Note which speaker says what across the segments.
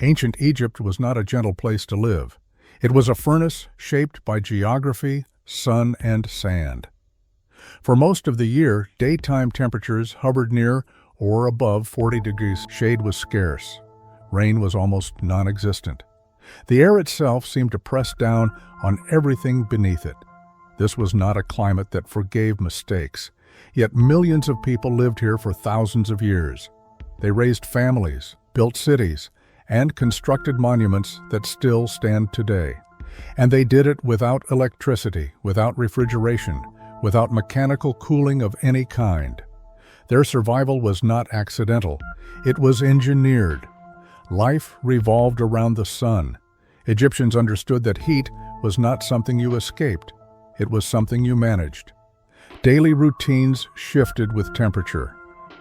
Speaker 1: Ancient Egypt was not a gentle place to live. It was a furnace shaped by geography, sun, and sand. For most of the year, daytime temperatures hovered near or above 40 degrees. Shade was scarce. Rain was almost non-existent. The air itself seemed to press down on everything beneath it. This was not a climate that forgave mistakes, yet millions of people lived here for thousands of years. They raised families, built cities, and constructed monuments that still stand today. And they did it without electricity, without refrigeration, without mechanical cooling of any kind. Their survival was not accidental. It was engineered. Life revolved around the sun. Egyptians understood that heat was not something you escaped. It was something you managed. Daily routines shifted with temperature.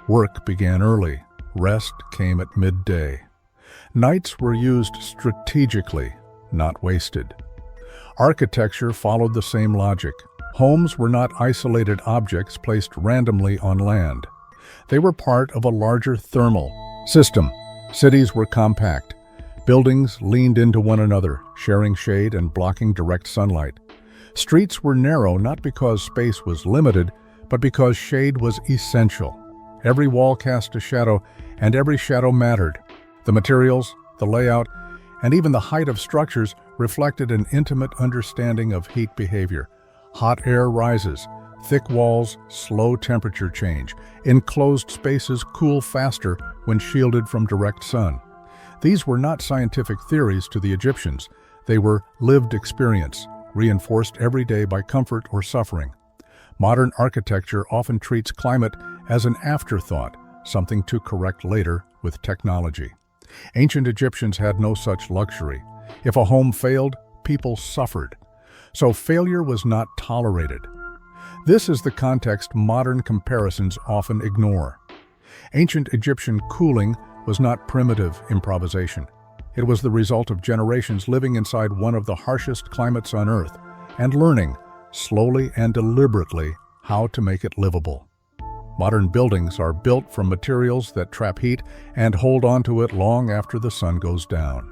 Speaker 1: Work began early. Rest came at midday. Nights were used strategically, not wasted. Architecture followed the same logic. Homes were not isolated objects placed randomly on land. They were part of a larger thermal system. Cities were compact. Buildings leaned into one another, sharing shade and blocking direct sunlight. Streets were narrow not because space was limited, but because shade was essential. Every wall cast a shadow, and every shadow mattered. The materials, the layout, and even the height of structures reflected an intimate understanding of heat behavior. Hot air rises, thick walls, slow temperature change. Enclosed spaces cool faster when shielded from direct sun. These were not scientific theories to the Egyptians. They were lived experience, reinforced every day by comfort or suffering. Modern architecture often treats climate as an afterthought, something to correct later with technology. Ancient Egyptians had no such luxury. If a home failed, people suffered. So failure was not tolerated. This is the context modern comparisons often ignore. Ancient Egyptian cooling was not primitive improvisation. It was the result of generations living inside one of the harshest climates on Earth and learning, slowly and deliberately, how to make it livable. Modern buildings are built from materials that trap heat and hold on to it long after the sun goes down.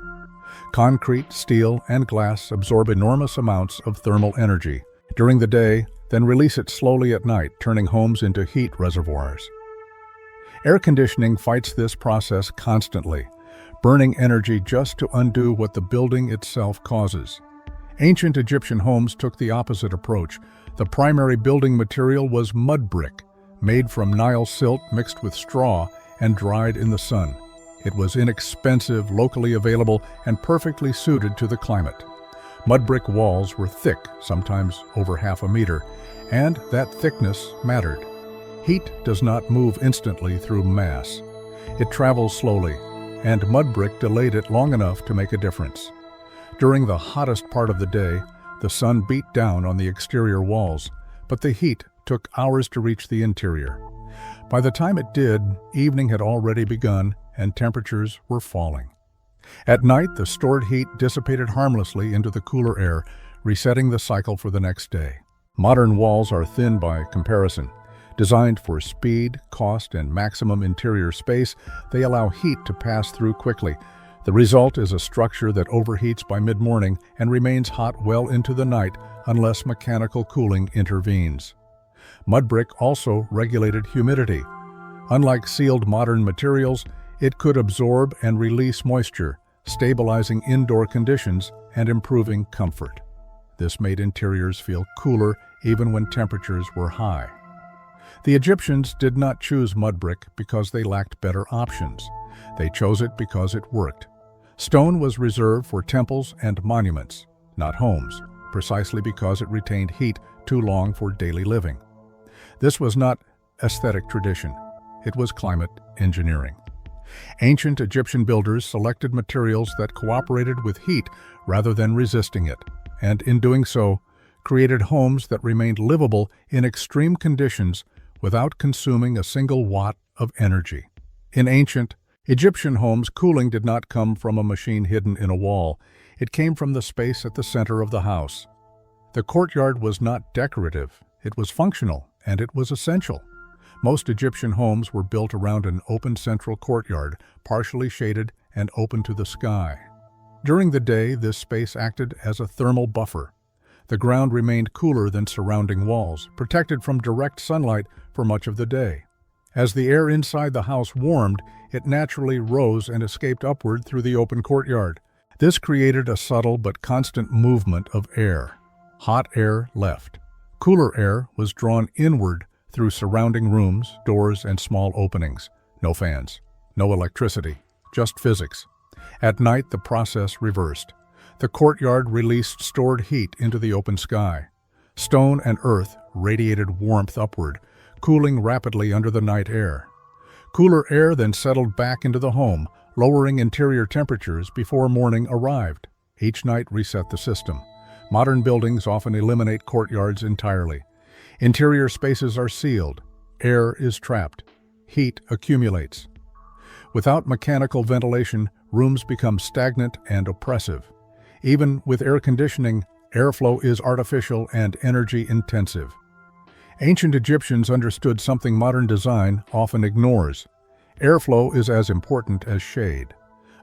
Speaker 1: Concrete, steel, and glass absorb enormous amounts of thermal energy during the day, then release it slowly at night, turning homes into heat reservoirs. Air conditioning fights this process constantly, burning energy just to undo what the building itself causes. Ancient Egyptian homes took the opposite approach. The primary building material was mud brick, made from Nile silt mixed with straw and dried in the sun. It was inexpensive, locally available, and perfectly suited to the climate. Mud brick walls were thick, sometimes over half a meter, and that thickness mattered. Heat does not move instantly through mass. It travels slowly, and mud brick delayed it long enough to make a difference. During the hottest part of the day, the sun beat down on the exterior walls, but the heat took hours to reach the interior. By the time it did, evening had already begun and temperatures were falling. At night, the stored heat dissipated harmlessly into the cooler air, resetting the cycle for the next day. Modern walls are thin by comparison. Designed for speed, cost, and maximum interior space, they allow heat to pass through quickly. The result is a structure that overheats by mid-morning and remains hot well into the night unless mechanical cooling intervenes. Mud brick also regulated humidity. Unlike sealed modern materials, it could absorb and release moisture, stabilizing indoor conditions and improving comfort. This made interiors feel cooler even when temperatures were high. The Egyptians did not choose mud brick because they lacked better options. They chose it because it worked. Stone was reserved for temples and monuments, not homes, precisely because it retained heat too long for daily living. This was not aesthetic tradition. It was climate engineering. Ancient Egyptian builders selected materials that cooperated with heat rather than resisting it, and in doing so, created homes that remained livable in extreme conditions without consuming a single watt of energy. In ancient Egyptian homes, cooling did not come from a machine hidden in a wall. It came from the space at the center of the house. The courtyard was not decorative. It was functional, and it was essential. Most Egyptian homes were built around an open central courtyard, partially shaded and open to the sky. During the day, this space acted as a thermal buffer. The ground remained cooler than surrounding walls, protected from direct sunlight for much of the day. As the air inside the house warmed, it naturally rose and escaped upward through the open courtyard. This created a subtle but constant movement of air. Hot air left. Cooler air was drawn inward through surrounding rooms, doors, and small openings. No fans, no electricity, just physics. At night, the process reversed. The courtyard released stored heat into the open sky. Stone and earth radiated warmth upward, cooling rapidly under the night air. Cooler air then settled back into the home, lowering interior temperatures before morning arrived. Each night reset the system. Modern buildings often eliminate courtyards entirely. Interior spaces are sealed. Air is trapped. Heat accumulates. Without mechanical ventilation, rooms become stagnant and oppressive. Even with air conditioning, airflow is artificial and energy-intensive. Ancient Egyptians understood something modern design often ignores. Airflow is as important as shade.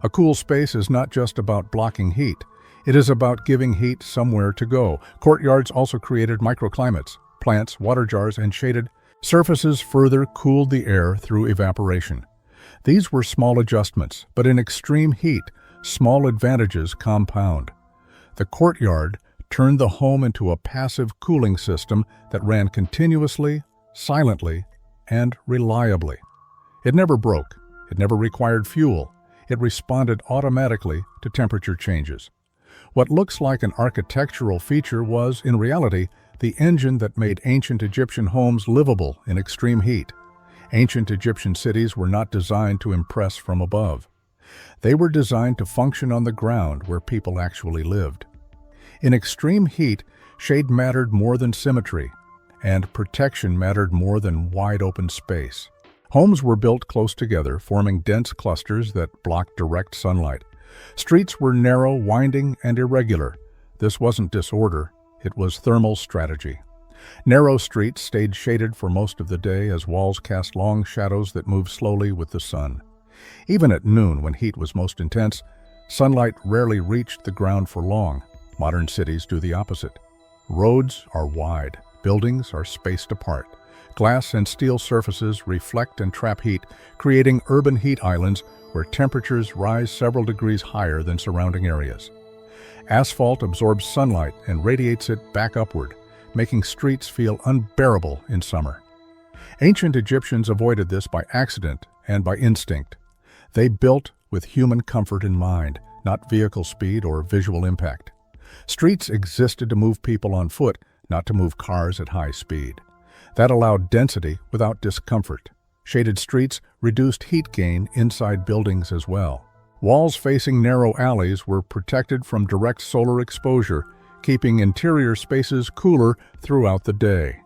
Speaker 1: A cool space is not just about blocking heat. It is about giving heat somewhere to go. Courtyards also created microclimates. Plants, water jars, and shaded surfaces further cooled the air through evaporation. These were small adjustments, but in extreme heat, small advantages compound. The courtyard turned the home into a passive cooling system that ran continuously, silently, and reliably. It never broke. It never required fuel. It responded automatically to temperature changes. What looks like an architectural feature was, in reality, the engine that made ancient Egyptian homes livable in extreme heat. Ancient Egyptian cities were not designed to impress from above. They were designed to function on the ground where people actually lived. In extreme heat, shade mattered more than symmetry, and protection mattered more than wide-open space. Homes were built close together, forming dense clusters that blocked direct sunlight. Streets were narrow, winding, and irregular. This wasn't disorder. It was thermal strategy. Narrow streets stayed shaded for most of the day as walls cast long shadows that moved slowly with the sun. Even at noon, when heat was most intense, sunlight rarely reached the ground for long. Modern cities do the opposite. Roads are wide. Buildings are spaced apart. Glass and steel surfaces reflect and trap heat, creating urban heat islands where temperatures rise several degrees higher than surrounding areas. Asphalt absorbs sunlight and radiates it back upward, making streets feel unbearable in summer. Ancient Egyptians avoided this by accident and by instinct. They built with human comfort in mind, not vehicle speed or visual impact. Streets existed to move people on foot, not to move cars at high speed. That allowed density without discomfort. Shaded streets reduced heat gain inside buildings as well. Walls facing narrow alleys were protected from direct solar exposure, keeping interior spaces cooler throughout the day.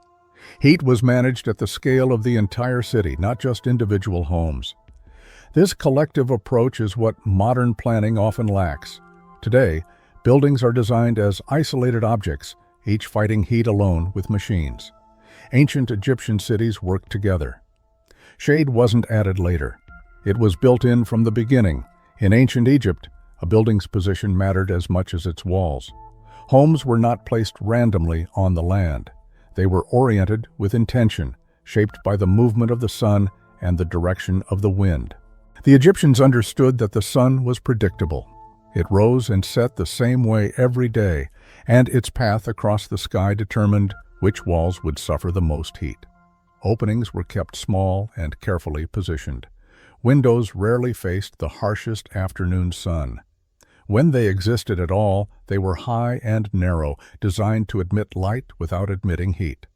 Speaker 1: Heat was managed at the scale of the entire city, not just individual homes. This collective approach is what modern planning often lacks. Today, buildings are designed as isolated objects, each fighting heat alone with machines. Ancient Egyptian cities worked together. Shade wasn't added later. It was built in from the beginning. In ancient Egypt, a building's position mattered as much as its walls. Homes were not placed randomly on the land. They were oriented with intention, shaped by the movement of the sun and the direction of the wind. The Egyptians understood that the sun was predictable. It rose and set the same way every day, and its path across the sky determined which walls would suffer the most heat. Openings were kept small and carefully positioned. Windows rarely faced the harshest afternoon sun. When they existed at all, they were high and narrow, designed to admit light without admitting heat.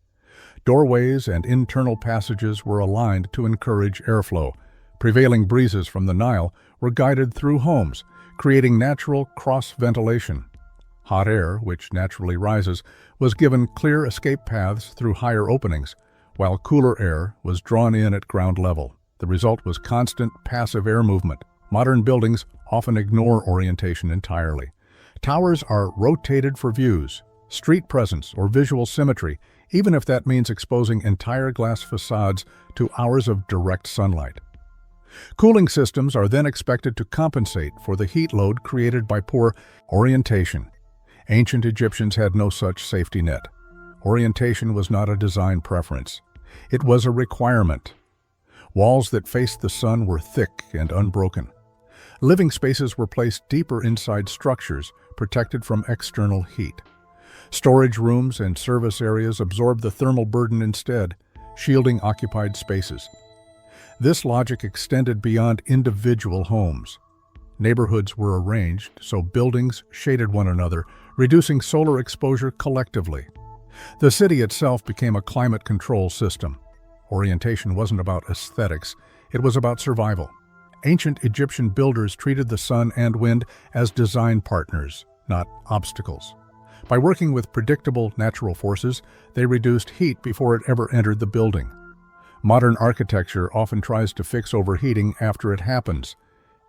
Speaker 1: Doorways and internal passages were aligned to encourage airflow. Prevailing breezes from the Nile were guided through homes, creating natural cross-ventilation. Hot air, which naturally rises, was given clear escape paths through higher openings, while cooler air was drawn in at ground level. The result was constant, passive air movement. Modern buildings often ignore orientation entirely. Towers are rotated for views, street presence, or visual symmetry, even if that means exposing entire glass facades to hours of direct sunlight. Cooling systems are then expected to compensate for the heat load created by poor orientation. Ancient Egyptians had no such safety net. Orientation was not a design preference. It was a requirement. Walls that faced the sun were thick and unbroken. Living spaces were placed deeper inside structures, protected from external heat. Storage rooms and service areas absorbed the thermal burden instead, shielding occupied spaces. This logic extended beyond individual homes. Neighborhoods were arranged so buildings shaded one another, reducing solar exposure collectively. The city itself became a climate control system. Orientation wasn't about aesthetics, it was about survival. Ancient Egyptian builders treated the sun and wind as design partners, not obstacles. By working with predictable natural forces, they reduced heat before it ever entered the building. Modern architecture often tries to fix overheating after it happens.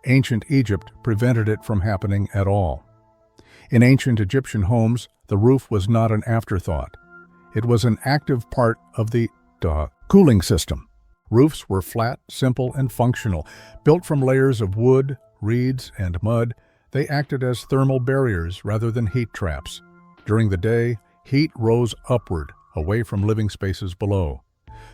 Speaker 1: Ancient Egypt prevented it from happening at all. In ancient Egyptian homes, the roof was not an afterthought. It was an active part of the cooling system. Roofs were flat, simple, and functional. Built from layers of wood, reeds, and mud, they acted as thermal barriers rather than heat traps. During the day, heat rose upward, away from living spaces below.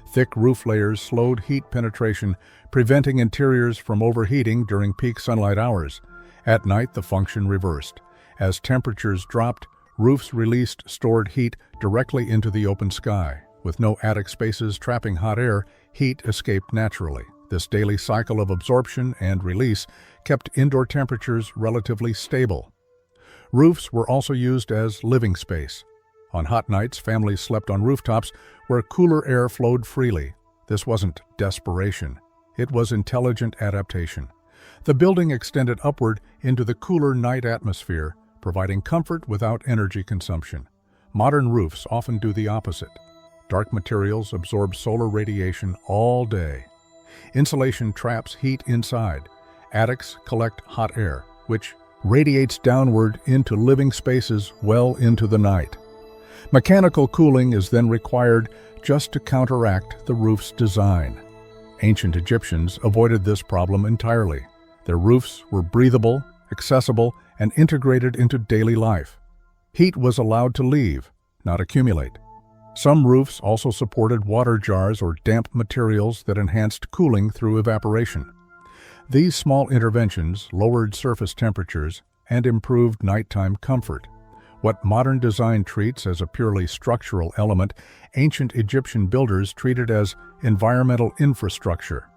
Speaker 1: Thick roof layers slowed heat penetration, preventing interiors from overheating during peak sunlight hours. At night, the function reversed. As temperatures dropped, roofs released stored heat directly into the open sky. With no attic spaces trapping hot air, heat escaped naturally. This daily cycle of absorption and release kept indoor temperatures relatively stable. Roofs were also used as living space. On hot nights, families slept on rooftops where cooler air flowed freely. This wasn't desperation. It was intelligent adaptation. The building extended upward into the cooler night atmosphere, providing comfort without energy consumption. Modern roofs often do the opposite. Dark materials absorb solar radiation all day. Insulation traps heat inside. Attics collect hot air, which radiates downward into living spaces well into the night. Mechanical cooling is then required just to counteract the roof's design. Ancient Egyptians avoided this problem entirely. Their roofs were breathable, accessible, and integrated into daily life. Heat was allowed to leave, not accumulate. Some roofs also supported water jars or damp materials that enhanced cooling through evaporation. These small interventions lowered surface temperatures and improved nighttime comfort. What modern design treats as a purely structural element, ancient Egyptian builders treated as environmental infrastructure.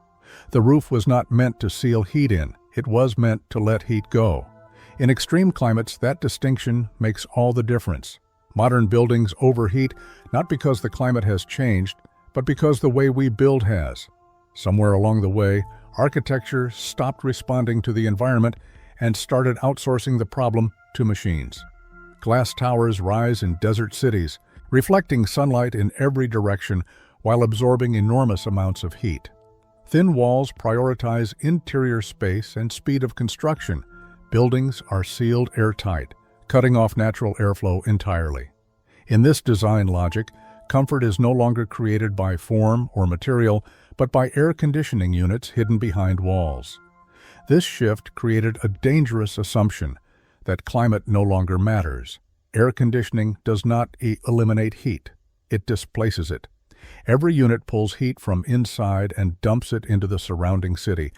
Speaker 1: The roof was not meant to seal heat in, it was meant to let heat go. In extreme climates, that distinction makes all the difference. Modern buildings overheat not because the climate has changed, but because the way we build has. Somewhere along the way, architecture stopped responding to the environment and started outsourcing the problem to machines. Glass towers rise in desert cities, reflecting sunlight in every direction while absorbing enormous amounts of heat. Thin walls prioritize interior space and speed of construction. Buildings are sealed airtight, cutting off natural airflow entirely. In this design logic, comfort is no longer created by form or material, but by air conditioning units hidden behind walls. This shift created a dangerous assumption that climate no longer matters. Air conditioning does not eliminate heat, it displaces it. Every unit pulls heat from inside and dumps it into the surrounding city.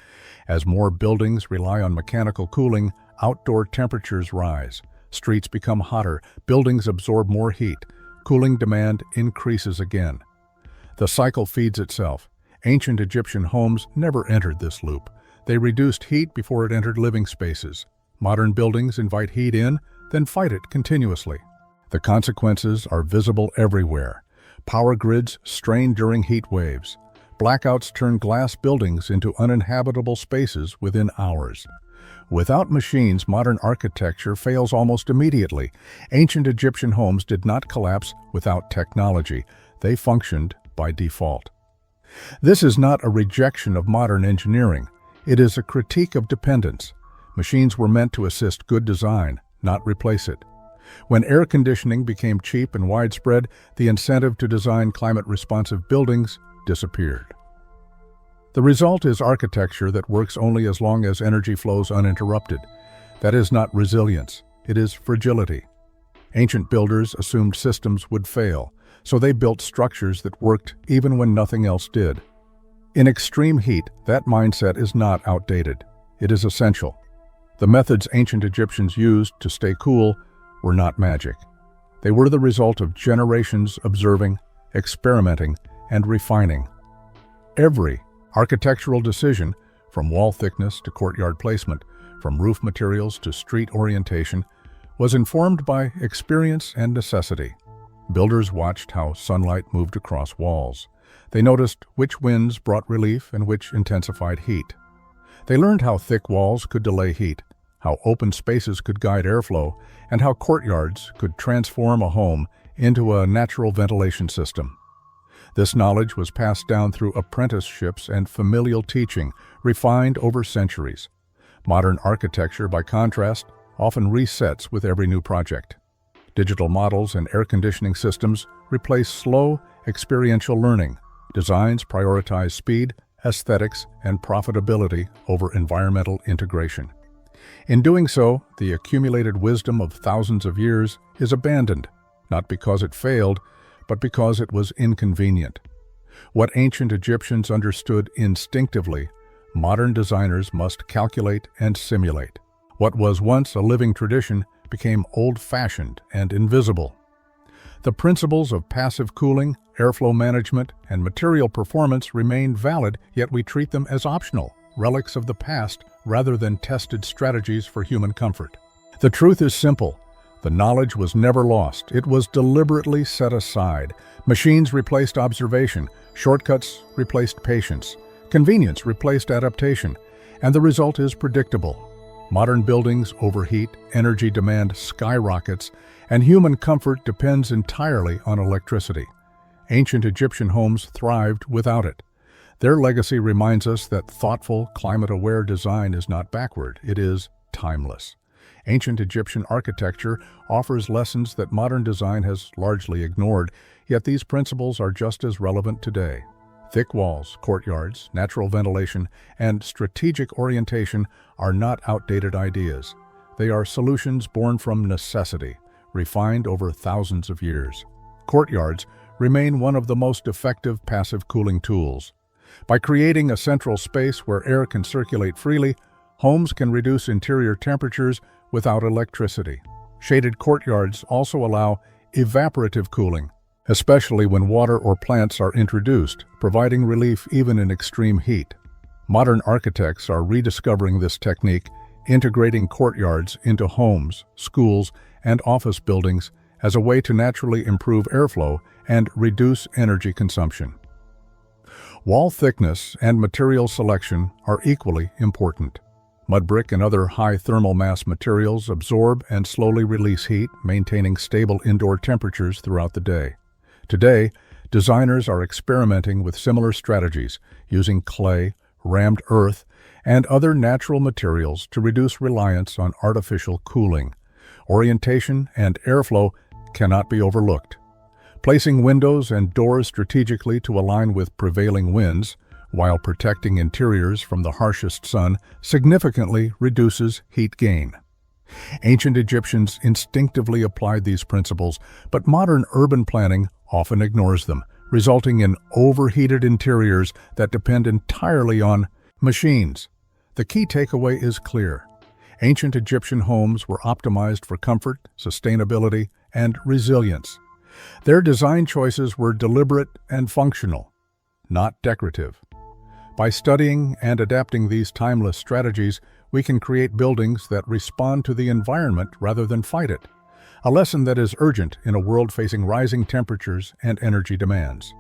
Speaker 1: As more buildings rely on mechanical cooling, outdoor temperatures rise. Streets become hotter, buildings absorb more heat, cooling demand increases again. The cycle feeds itself. Ancient Egyptian homes never entered this loop. They reduced heat before it entered living spaces. Modern buildings invite heat in, then fight it continuously. The consequences are visible everywhere. Power grids strain during heat waves. Blackouts turn glass buildings into uninhabitable spaces within hours. Without machines, modern architecture fails almost immediately. Ancient Egyptian homes did not collapse without technology. They functioned by default. This is not a rejection of modern engineering. It is a critique of dependence. Machines were meant to assist good design, not replace it. When air conditioning became cheap and widespread, the incentive to design climate-responsive buildings disappeared. The result is architecture that works only as long as energy flows uninterrupted. That is not resilience, it is fragility. Ancient builders assumed systems would fail, so they built structures that worked even when nothing else did. In extreme heat, that mindset is not outdated. It is essential. The methods ancient Egyptians used to stay cool were not magic. They were the result of generations observing, experimenting, and refining. Every architectural decision, from wall thickness to courtyard placement, from roof materials to street orientation, was informed by experience and necessity. Builders watched how sunlight moved across walls. They noticed which winds brought relief and which intensified heat. They learned how thick walls could delay heat, how open spaces could guide airflow, and how courtyards could transform a home into a natural ventilation system. This knowledge was passed down through apprenticeships and familial teaching, refined over centuries. Modern architecture, by contrast, often resets with every new project. Digital models and air conditioning systems replace slow, experiential learning. Designs prioritize speed, aesthetics, and profitability over environmental integration. In doing so, the accumulated wisdom of thousands of years is abandoned, not because it failed, but because it was inconvenient. What ancient Egyptians understood instinctively, modern designers must calculate and simulate. What was once a living tradition became old-fashioned and invisible. The principles of passive cooling, airflow management, and material performance remain valid, yet we treat them as optional, relics of the past rather than tested strategies for human comfort. The truth is simple. The knowledge was never lost. It was deliberately set aside. Machines replaced observation, shortcuts replaced patience, convenience replaced adaptation, and the result is predictable. Modern buildings overheat, energy demand skyrockets, and human comfort depends entirely on electricity. Ancient Egyptian homes thrived without it. Their legacy reminds us that thoughtful, climate-aware design is not backward, it is timeless. Ancient Egyptian architecture offers lessons that modern design has largely ignored, yet these principles are just as relevant today. Thick walls, courtyards, natural ventilation, and strategic orientation are not outdated ideas. They are solutions born from necessity, refined over thousands of years. Courtyards remain one of the most effective passive cooling tools. By creating a central space where air can circulate freely, homes can reduce interior temperatures without electricity. Shaded courtyards also allow evaporative cooling, especially when water or plants are introduced, providing relief even in extreme heat. Modern architects are rediscovering this technique, integrating courtyards into homes, schools, and office buildings as a way to naturally improve airflow and reduce energy consumption. Wall thickness and material selection are equally important. Mud brick and other high thermal mass materials absorb and slowly release heat, maintaining stable indoor temperatures throughout the day. Today, designers are experimenting with similar strategies, using clay, rammed earth, and other natural materials to reduce reliance on artificial cooling. Orientation and airflow cannot be overlooked. Placing windows and doors strategically to align with prevailing winds, while protecting interiors from the harshest sun, significantly reduces heat gain. Ancient Egyptians instinctively applied these principles, but modern urban planning often ignores them, resulting in overheated interiors that depend entirely on machines. The key takeaway is clear. Ancient Egyptian homes were optimized for comfort, sustainability, and resilience. Their design choices were deliberate and functional, not decorative. By studying and adapting these timeless strategies, we can create buildings that respond to the environment rather than fight it, a lesson that is urgent in a world facing rising temperatures and energy demands.